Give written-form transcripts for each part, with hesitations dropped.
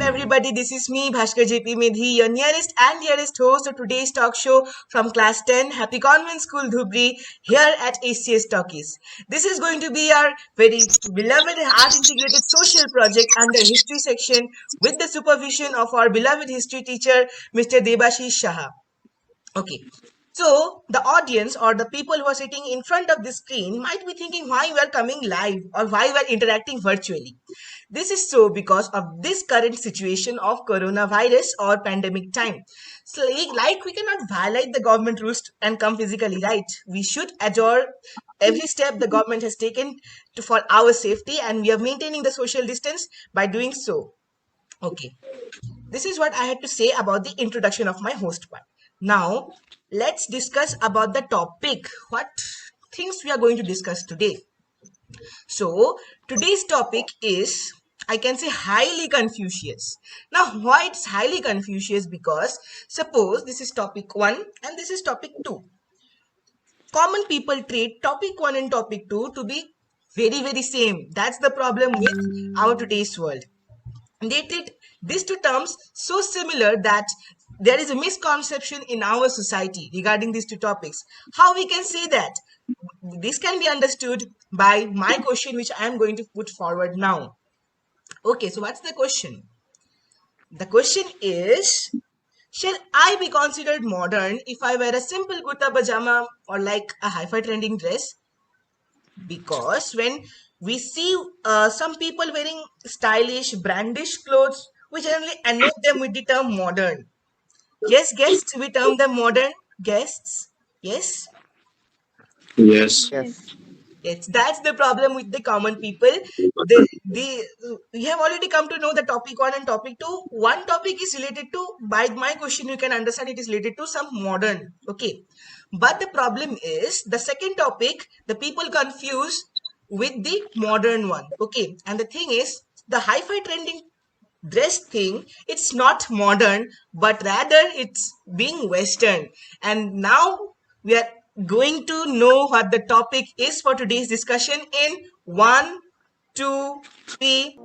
everybody. This is me, Bhaskar JP Medhi, your nearest and dearest host of today's talk show from Class 10, Happy Convent School, Dhubri, here at ACS Talkies. This is going to be our very beloved art-integrated social project under History section with the supervision of our beloved history teacher, Mr. Debashish Shaha. Okay. So the audience or the people who are sitting in front of the screen might be thinking why we are coming live or why we are interacting virtually. This is so because of this current situation of coronavirus or pandemic time. So like we cannot violate the government rules and come physically, right? We should adore every step the government has taken for our safety, and we are maintaining the social distance by doing so. Okay. This is what I had to say about the introduction of my host part. Now, let's discuss about the topic. What things we are going to discuss today. So, today's topic is, I can say, highly Confucius. Now, why it's highly Confucius? Because suppose this is topic 1 and this is topic 2. Common people treat topic 1 and topic 2 to be very same. That's the problem with our today's world. They treat these two terms so similar that there is a misconception in our society regarding these two topics. How we can say that? This can be understood by my question, which I am going to put forward now. Okay, so what's the question? The question is, shall I be considered modern if I wear a simple kurta pajama or like a hi-fi trending dress? Because when we see some people wearing stylish, brandish clothes, we generally annoy them with the term modern. Yes, guests, we term them modern guests. Yes, Yes. Yes. yes, that's the problem with the common people. We have already come to know the topic 1 and topic 2. One topic is related to, by my question, you can understand it is related to some modern. Okay. But the problem is the second topic, the people confuse with the modern one. Okay. And the thing is, the hi-fi trending dress thing, it's not modern, but rather it's being Western. And now we are going to know what the topic is for today's discussion in 1, 2, 3.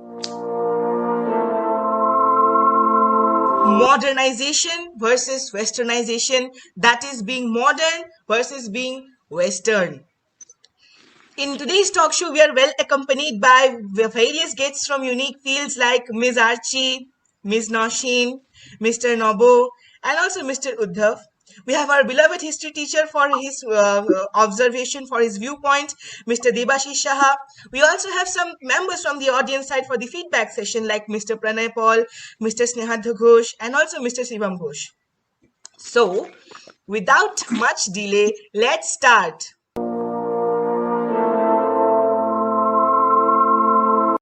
Modernization versus Westernization, that is being modern versus being Western. In today's talk show, we are well accompanied by various guests from unique fields like Ms. Archie, Ms. Noshin, Mr. Nobo, and also Mr. Uddhav. We have our beloved history teacher for his observation, for his viewpoint, Mr. Debashish Shaha. We also have some members from the audience side for the feedback session like Mr. Pranay Paul, Mr. Snehadha Ghosh, and also Mr. Shivam Ghosh. So, without much delay, let's start.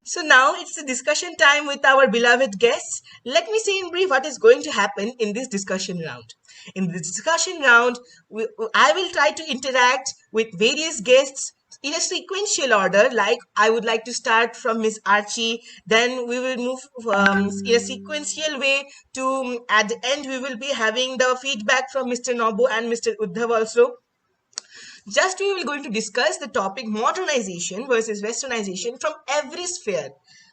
So now it's the discussion time with our beloved guests. Let me say in brief what is going to happen in this discussion round. In this discussion round, I will try to interact with various guests in a sequential order. Like I would like to start from Miss Archie, then we will move in a sequential way to at the end we will be having the feedback from Mr. Nobu and Mr. Uddhav also. Just we will going to discuss the topic modernization versus westernization from every sphere.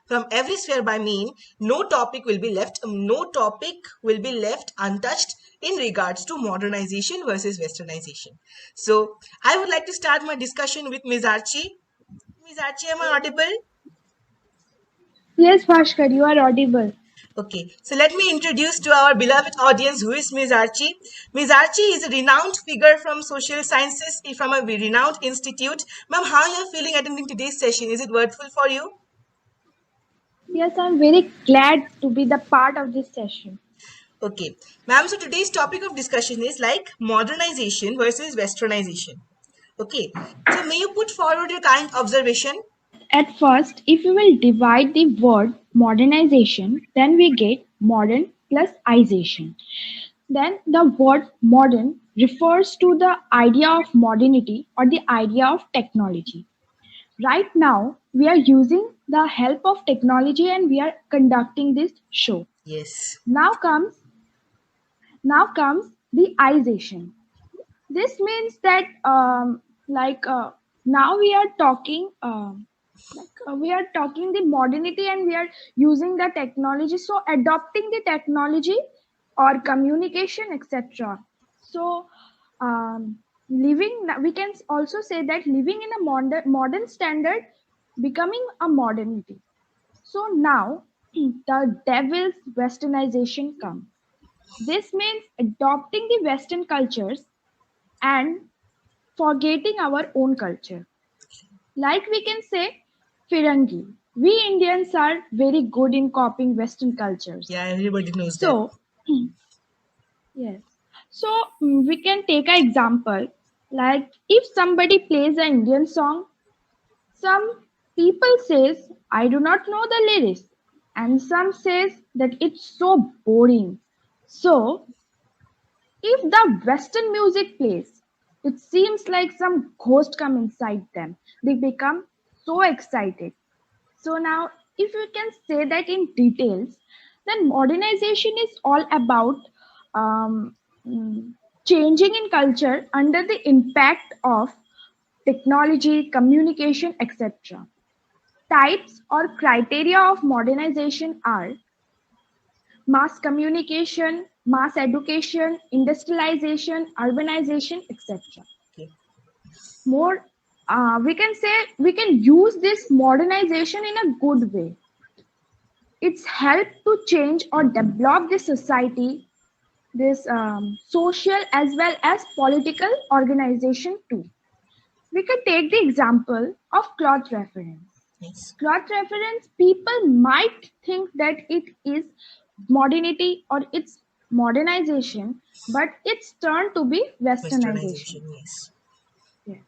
From every sphere by mean no topic will be left untouched in regards to modernization versus westernization. So I would like to start my discussion with Ms. Archie. Ms. Archie, am I audible? Yes, Bhaskar, you are audible. Okay, so let me introduce to our beloved audience who is Ms. Archie. Ms. Archie is a renowned figure from social sciences from a renowned institute. Ma'am, how are you feeling attending today's session? Is it worthwhile for you? Yes, I'm very glad to be the part of this session. Okay, ma'am, so today's topic of discussion is like modernization versus westernization. Okay, so may you put forward your kind observation? At first, if we will divide the word modernization, then we get modern plus ization. Then the word modern refers to the idea of modernity or the idea of technology. Right now, we are using the help of technology and we are conducting this show. Yes. Now comes the ization. This means that now we are talking. We are talking the modernity and we are using the technology, so adopting the technology or communication, etc. So living, we can also say that living in a modern standard becoming a modernity. So now the devil's westernization comes. This means adopting the western cultures and forgetting our own culture. Like we can say, Firangi. We Indians are very good in copying Western cultures. Yeah, everybody knows that. So, yes. So, we can take an example. Like if somebody plays an Indian song, some people says, I do not know the lyrics. And some says that it's so boring. So, if the Western music plays, it seems like some ghost come inside them. They become so excited. So now, if you can say that in details, then modernization is all about um, mm, changing in culture under the impact of technology, communication, etc. Types or criteria of modernization are mass communication, mass education, industrialization, urbanization, etc. Okay. More, we can say we can use this modernization in a good way. It's helped to change or develop the society, this social as well as political organization too. We can take the example of cloth reference. Yes. Cloth reference, people might think that it is modernity or it's modernization, but it's turned to be westernization. Westernization, yes. Yes.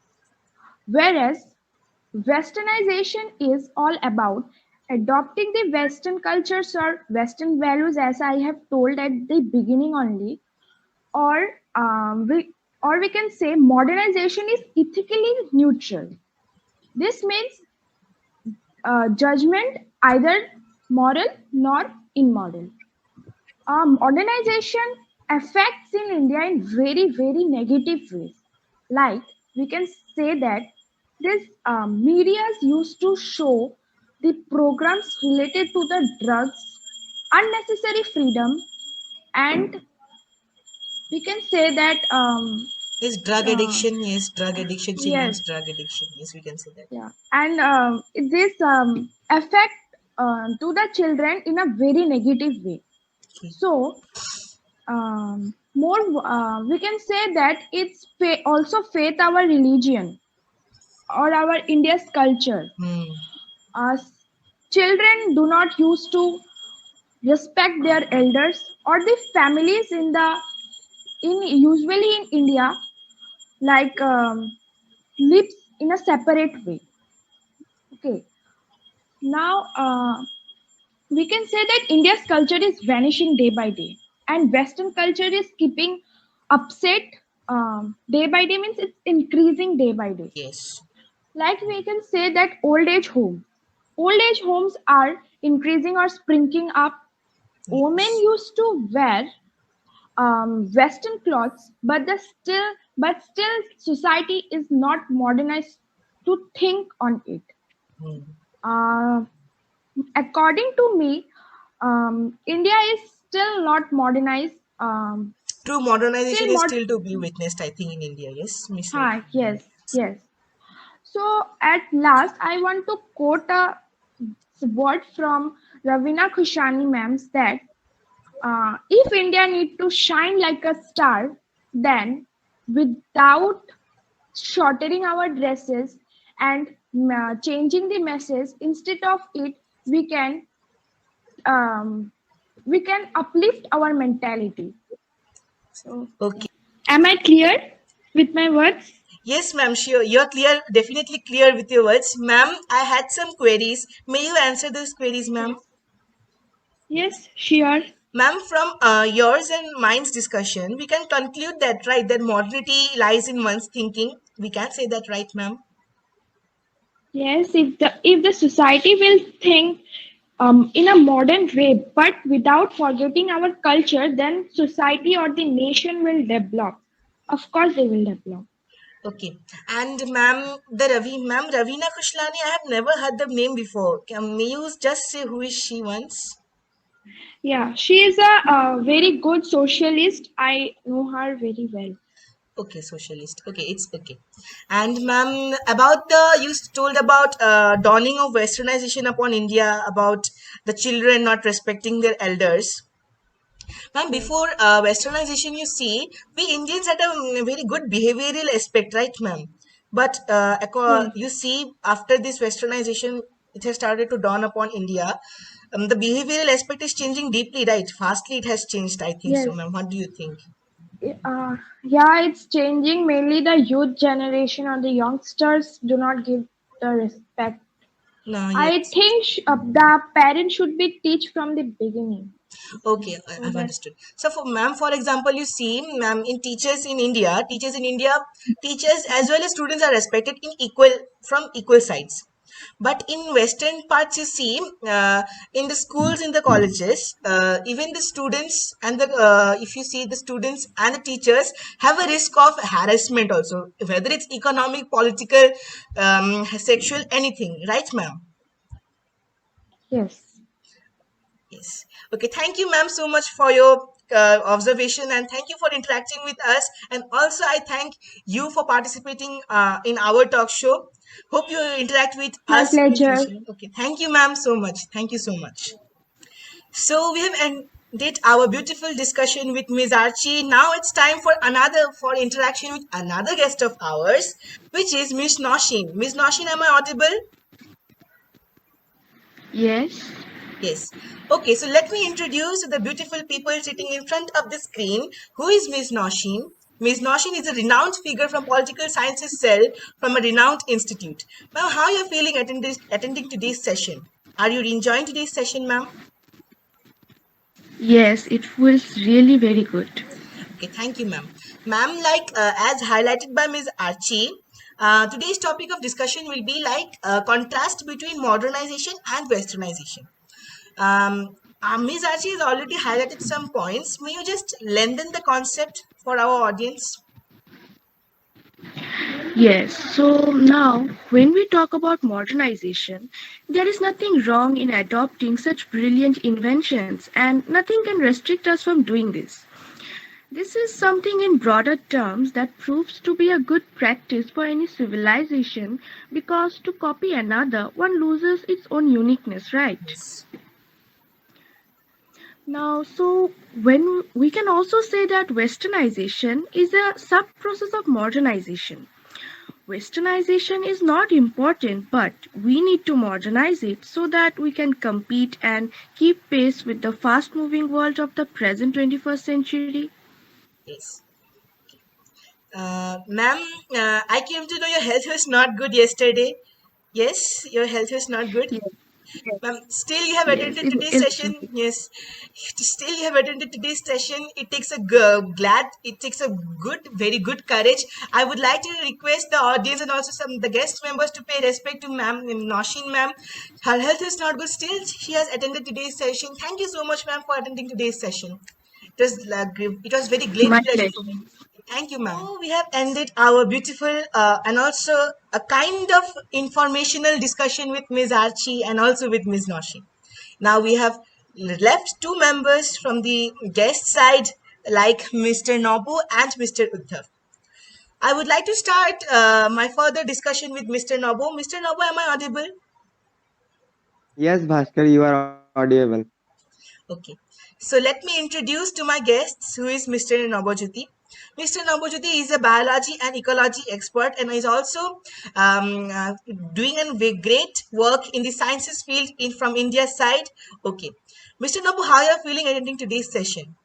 Whereas westernization is all about adopting the Western cultures or Western values, as I have told at the beginning only, or we can say modernization is ethically neutral. This means judgment either moral nor immoral. Modernization affects in India in very negative ways. Like we can say that this medias used to show the programs related to the drugs, unnecessary freedom, and we can say that Yes, drug uh, addiction, yes, drug addiction, yes, children's drug addiction, yes, we can say that. yeah, and this affect to the children in a very negative way. Okay. So more we can say that it's also faith our religion or our India's culture. Hmm. Children do not used to respect their elders or the families in the in usually in India, like lives in a separate way. Okay, now we can say that India's culture is vanishing day by day, and Western culture is keeping upset day by day, means it's increasing day by day. Yes. Like we can say that old age homes are increasing or springing up. Women Yes. used to wear Western clothes, but still society is not modernized to think on it. Hmm. Uh, According to me, India is still not modernized. True modernization Still is mod. still to be witnessed, I think, in India. Yes, Miss Ravi. Ha, yes, yes. So at last, I want to quote a word from Ravina Khushani ma'am that if India need to shine like a star, then without shortening our dresses and changing the message, instead of it, we can um, uplift our mentality. So, Okay. am I clear with my words? Yes, ma'am, sure. You're clear, definitely clear with your words. Ma'am, I had some queries. May you answer those queries, ma'am? Yes, sure. Ma'am, from yours and mine's discussion, we can conclude that, right, that modernity lies in one's thinking. We can say that, right, ma'am? Yes, if the society will think in a modern way, but without forgetting our culture, then society or the nation will develop. Of course, they will develop. Okay. And ma'am, the ma'am Ravina Kushlani, I have never heard the name before. May you just say who is she once? Yeah, she is a very good socialist. I know her very well. Okay, socialist. Okay, it's okay. And ma'am, about you told about dawning of westernization upon India, about the children not respecting their elders. Ma'am, Yes. before westernization, you see, we Indians had a very good behavioral aspect, right, ma'am? But Yes. you see, after this westernization, it has started to dawn upon India. The behavioral aspect is changing deeply, right? Fastly, it has changed. I think so, Yes. ma'am. What do you think? Yeah, it's changing. Mainly the youth generation or the youngsters do not give the respect. No, I yes. think the parents should be teach from the beginning Okay, so I've that understood. So, for ma'am, for example, you see, ma'am, in teachers in India, teachers as well as students are respected in equal from equal sides. But in Western parts, you see, in the schools, in the colleges, even the students and the if you see the students and the teachers have a risk of harassment also, whether it's economic, political, sexual, anything, right, ma'am? yes, Yes. Okay. Thank you, ma'am, so much for your observation and thank you for interacting with us. And also, I thank you for participating in our talk show. Hope you interact with my us in pleasure. future. Okay. Thank you, ma'am, so much. Thank you so much. So we have ended our beautiful discussion with Ms. Archie. Now it's time for interaction with another guest of ours, which is Miss Noshin. Miss Noshin, am I audible? Yes. Yes. Okay, so let me introduce the beautiful people sitting in front of the screen. Who is Ms. Noshin? Ms. Noshin is a renowned figure from political sciences cell from a renowned institute. Ma'am, how are you feeling attending today's session? Are you enjoying today's session, ma'am? Yes, it feels really very good. Okay, thank you, ma'am. Ma'am, like as highlighted by Ms. Archie, today's topic of discussion will be like contrast between modernization and westernization. Um, Ms. Archie has already highlighted some points. May you just lengthen the concept for our audience? Yes, so now when we talk about modernization, there is nothing wrong in adopting such brilliant inventions, and nothing can restrict us from doing this. This is something in broader terms that proves to be a good practice for any civilization because to copy another, one loses its own uniqueness, right? Yes. Now, so when we can also say that westernization is a sub process of modernization. Westernization is not important, but we need to modernize it so that we can compete and keep pace with the fast moving world of the present 21st century. Yes. Ma'am, I came to know your health was not good yesterday. Yes, your health was not good. Yes, Ma'am, still you have yes, attended today's it, session. Yes, still you have attended today's session. It takes a good, very good courage. I would like to request the audience and also some the guest members to pay respect to Ma'am Noshin, ma'am. Her health is not good. Still, she has attended today's session. Thank you so much, ma'am, for attending today's session. It was very great my pleasure for pleasure. me. Thank you, ma'am. So we have ended our beautiful and also a kind of informational discussion with Ms. Archie and also with Ms. Noshi. Now we have left two members from the guest side, like Mr. Nobu and Mr. Uddhav. I would like to start my further discussion with Mr. Nobu. Mr. Nobu, am I audible? Yes, Bhaskar, you are audible. Okay. So let me introduce to my guests who is Mr. Nabojyoti. Mr. Nabojyoti is a biology and ecology expert and is also doing a great work in the sciences field from India's side. Okay. Mr. Nabu, how are you feeling attending today's session?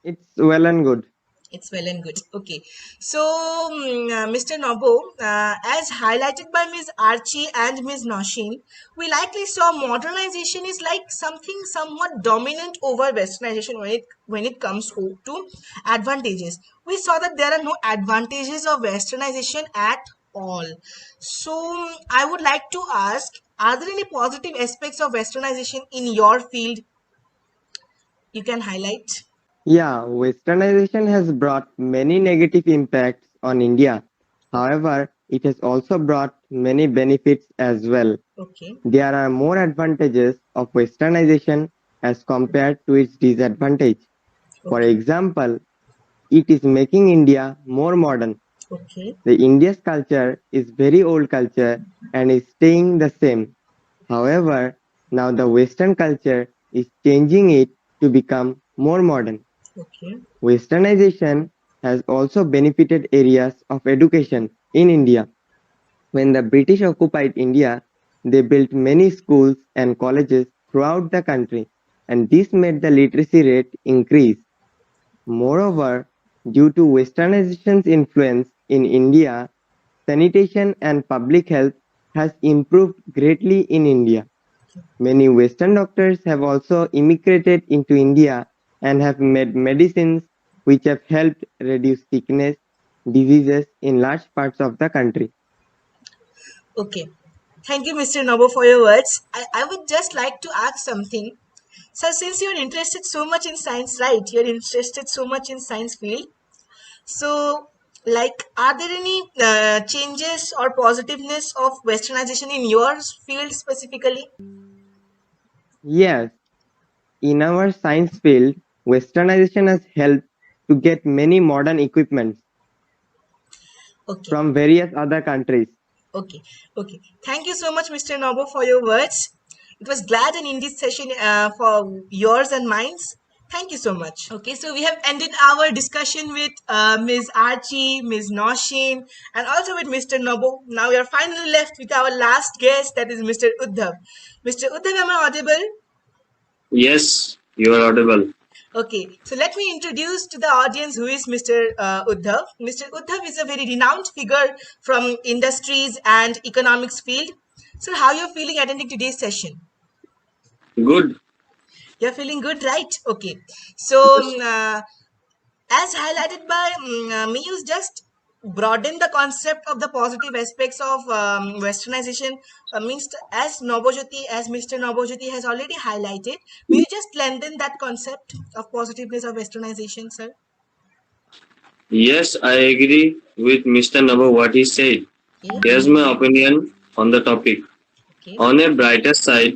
It's well and good. It's well and good. Okay. So, Mr. Nobo, as highlighted by Ms. Archie and Ms. Noshin, we likely saw modernization is like something somewhat dominant over westernization when it comes to advantages. We saw that there are no advantages of westernization at all. So, I would like to ask, are there any positive aspects of westernization in your field you can highlight? Yeah, westernization has brought many negative impacts on India. However, it has also brought many benefits as well. Okay. There are more advantages of westernization as compared to its disadvantage. For Okay. example, it is making India more modern. Okay. The India's culture is very old culture and is staying the same. However, now the Western culture is changing it to become more modern. Okay. Westernization has also benefited areas of education in India. When the British occupied India, they built many schools and colleges throughout the country, and this made the literacy rate increase. Moreover, due to Westernization's influence in India, sanitation and public health has improved greatly in India. Many Western doctors have also immigrated into India and have made medicines which have helped reduce sickness, diseases in large parts of the country. Okay. Thank you, Mr. Nobo, for your words. I would just like to ask something. So, since you're interested so much in science, right? You're interested so much in science field. So, like, are there any changes or positiveness of westernization in your field specifically? Yes, in our science field, Westernization has helped to get many modern equipments Okay. from various other countries. Okay, okay. Thank you so much, Mr. Nobo, for your words. It was glad and in this session for yours and mine's. Thank you so much. Okay, so we have ended our discussion with Ms. Archie, Ms. Noshin, and also with Mr. Nobo. Now we are finally left with our last guest, that is Mr. Uddhav. Mr. Uddhav, am I audible? Yes, you are audible. Okay, so let me introduce to the audience who is Mr. Uddhav. Mr. Uddhav is a very renowned figure from industries and economics field. So, how you're feeling attending today's session? Good. You're feeling good, right? Okay. So, Yes. as highlighted by me, you just broaden the concept of the positive aspects of westernization. Means as Nobojyoti, as Mr. Nobojyoti has already highlighted, may you just lengthen that concept of positiveness of westernization, sir? Yes, I agree with Mr. Nabo what he said. Okay. Here's my opinion on the topic. Okay. On a brighter side,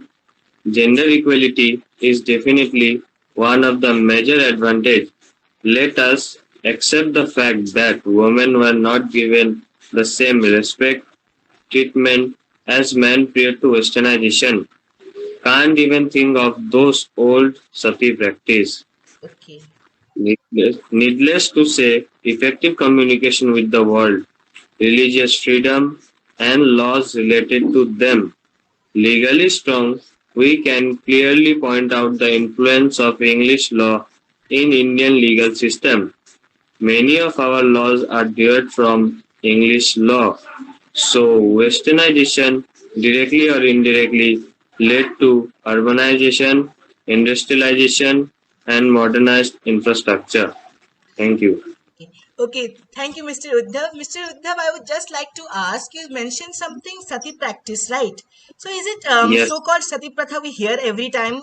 gender equality is definitely one of the major advantages. Let us accept the fact that women were not given the same respect, treatment as men prior to westernization. Can't even think of those old sati practice. Okay. Needless to say, effective communication with the world, religious freedom, and laws related to them. Legally strong, we can clearly point out the influence of English law in Indian legal system. Many of our laws are derived from English law. So westernization directly or indirectly led to urbanization, industrialization and modernized infrastructure. Thank you. Okay. Okay. Thank you, Mr. Uddhav. Mr. Uddhav, I would just like to ask you mentioned something sati practice, right? So is it Yes, so-called sati pratha we hear every time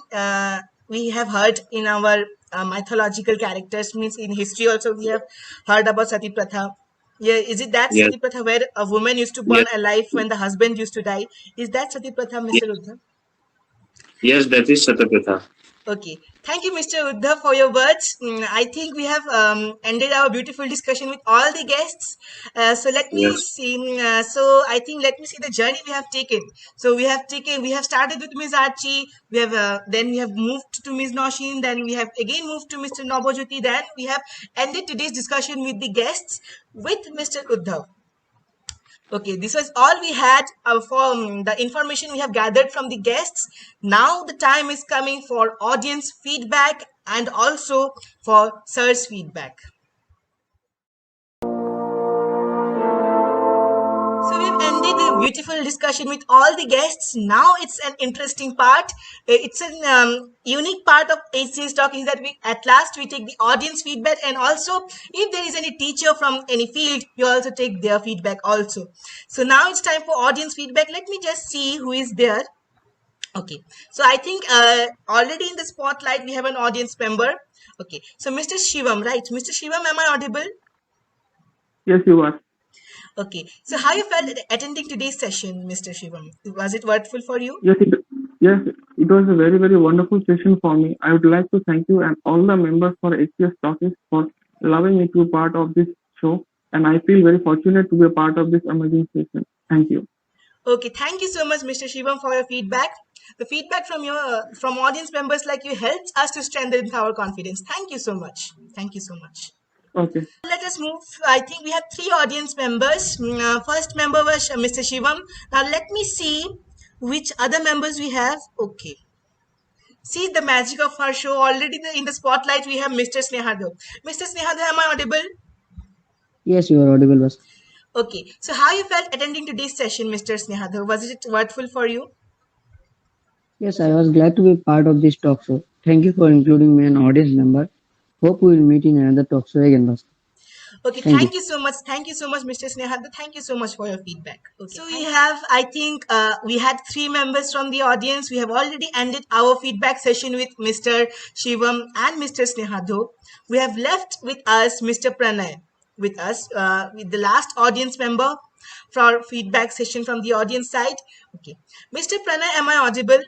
we have heard in our mythological characters, means in history also we have heard about sati pratha. Yeah, is it that yes, sati pratha where a woman used to burn yes, alive when the husband used to die? Is that sati pratha, yes, Mr. Uddhav? yes, that is Satapatha. Okay. Thank you, Mr. Uddhav, for your words. I think we have ended our beautiful discussion with all the guests. So let me Yes, see. So I think let me see the journey we have taken. So we have started with Ms. Archie. We have then we have moved to Ms. Noshin. Then we have again moved to Mr. Nobojyoti. Then we have ended today's discussion with the guests with Mr. Uddhav. Okay, this was all we had for the information we have gathered from the guests. Now the time is coming for audience feedback and also for sir's feedback. So we've ended a beautiful discussion with all the guests. Now it's an interesting part. It's an unique part of HCS Talk is that we at last we take the audience feedback, and also if there is any teacher from any field, we also take their feedback also. So now it's time for audience feedback. Let me just see who is there. Okay, so I think already in the spotlight we have an audience member. Okay, so Mr. Shivam, right? Mr. Shivam, am I audible? Yes, you are. Okay, so how you felt attending today's session, Mr. Shivam? Was it worthwhile for you? Yes, yes, it was a very, very wonderful session for me. I would like to thank you and all the members for HCS Talkies for allowing me to be part of this show. And I feel very fortunate to be a part of this amazing session. Thank you. Okay, thank you so much, Mr. Shivam, for your feedback. The feedback from your from audience members like you helps us to strengthen our confidence. Thank you so much. Thank you so much. Okay. Let us move. I think we have three audience members. First member was Mr. Shivam. Now let me see which other members we have. Okay. See the magic of our show. Already in the spotlight we have Mr. Snehadho. Mr. Snehadho, am I audible? Yes, you are audible, boss. Okay. So how you felt attending today's session, Mr. Snehadho? Was it worthwhile for you? Yes, I was glad to be part of this talk show. Thank you for including me an audience member. Hope we will meet in another talk show again, boss. Okay, Thank thank you. you so much. Thank you so much, Mr. Snehadha. Thank you so much for your feedback. Okay, so we have, I think, we had three members from the audience. We have already ended our feedback session with Mr. Shivam and Mr. Snehadho. We have left with us Mr. Pranay with us, with the last audience member for our feedback session from the audience side. Okay, Mr. Pranay, am I audible?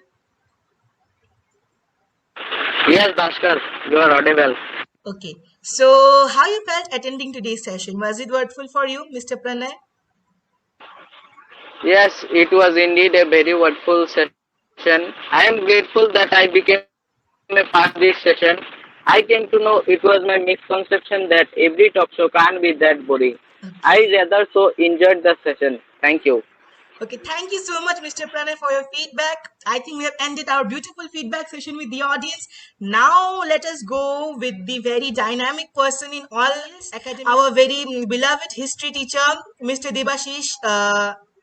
Yes, Bhaskar, you are audible. Okay, so how you felt attending today's session? Was it worthwhile for you, Mr. Pranay? Yes, it was indeed a very wonderful session. I am grateful that I became a part of this session. I came to know it was my misconception that every talk show can't be that boring. I rather so enjoyed the session. Thank you. Okay, thank you so much, Mr. Pranay, for your feedback. I think we have ended our beautiful feedback session with the audience. Now, let us go with the very dynamic person in all academy, our very beloved history teacher, Mr. Debashish,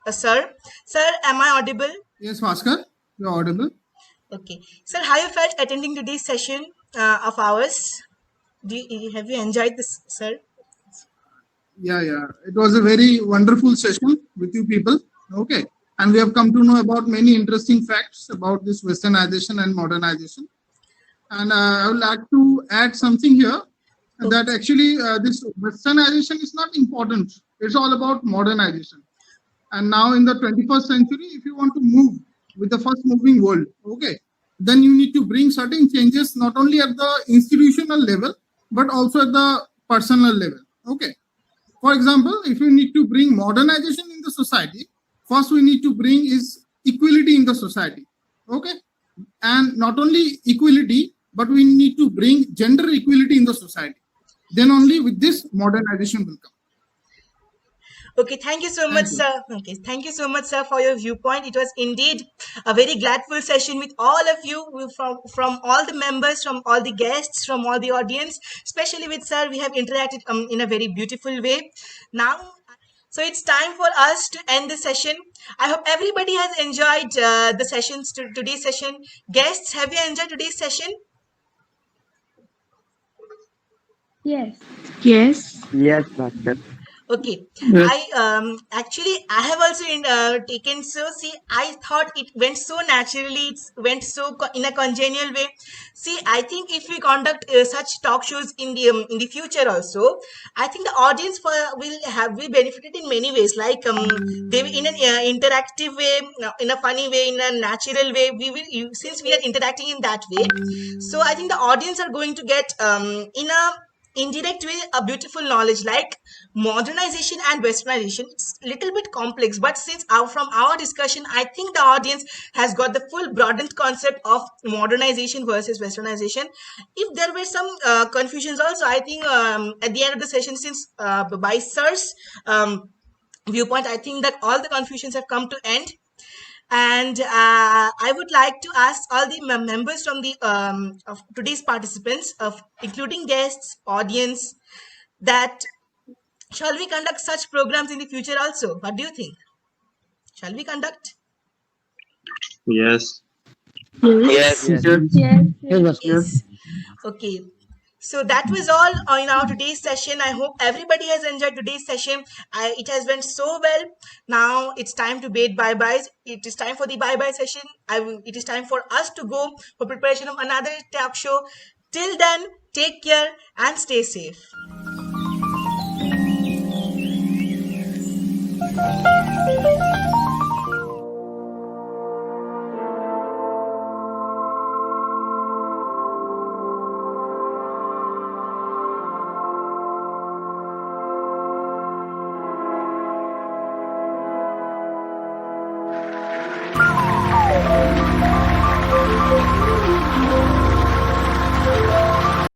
sir. Sir, am I audible? Yes, Bhaskar, you're audible. Okay, sir, how you felt attending today's session of ours? Have you enjoyed this, sir? Yeah. It was a very wonderful session with you people. Okay. And we have come to know about many interesting facts about this westernization and modernization. And I would like to add something here that actually this westernization is not important. It's all about modernization. And now in the 21st century, if you want to move with the fast moving world, okay, then you need to bring certain changes not only at the institutional level, but also at the personal level. Okay. For example, if we need to bring modernization in the society, first we need to bring is equality in the society. Okay. And not only equality, but we need to bring gender equality in the society. Then only with this modernization will come. Okay, thank you so much, sir. Okay, thank you so much, sir, for your viewpoint. It was indeed a very gladful session with all of you, from all the members, from all the guests, from all the audience. Especially with sir, we have interacted in a very beautiful way. Now, so it's time for us to end the session. I hope everybody has enjoyed the sessions today's session. Guests, have you enjoyed today's session? Yes. Yes. Yes, Bhaskar. Okay, Yes. I have also taken. So see, I thought it went so naturally. It went so in a congenial way. See, I think if we conduct such talk shows in the future also, I think the audience will benefited in many ways. Like they will in an interactive way, in a funny way, in a natural way. Since we are interacting in that way, so I think the audience are going to get in a indirect way a beautiful knowledge like modernization and westernization. It's little bit complex, but since from our discussion I think the audience has got the full broadened concept of modernization versus westernization. If there were some confusions also, I think at the end of the session, since by sir's viewpoint, I think that all the confusions have come to end. And I would like to ask all the members from the of today's participants, of including guests, audience, that shall we conduct such programs in the future also? What do you think? Shall we conduct? Yes. Yes. Yes. Yes. Yes, Bhaskar. Yes. Okay. So that was all in our today's session. I hope everybody has enjoyed today's session. It has went so well. Now it's time to bid bye-byes. It is time for the bye-bye session. It is time for us to go for preparation of another talk show. Till then, take care and stay safe.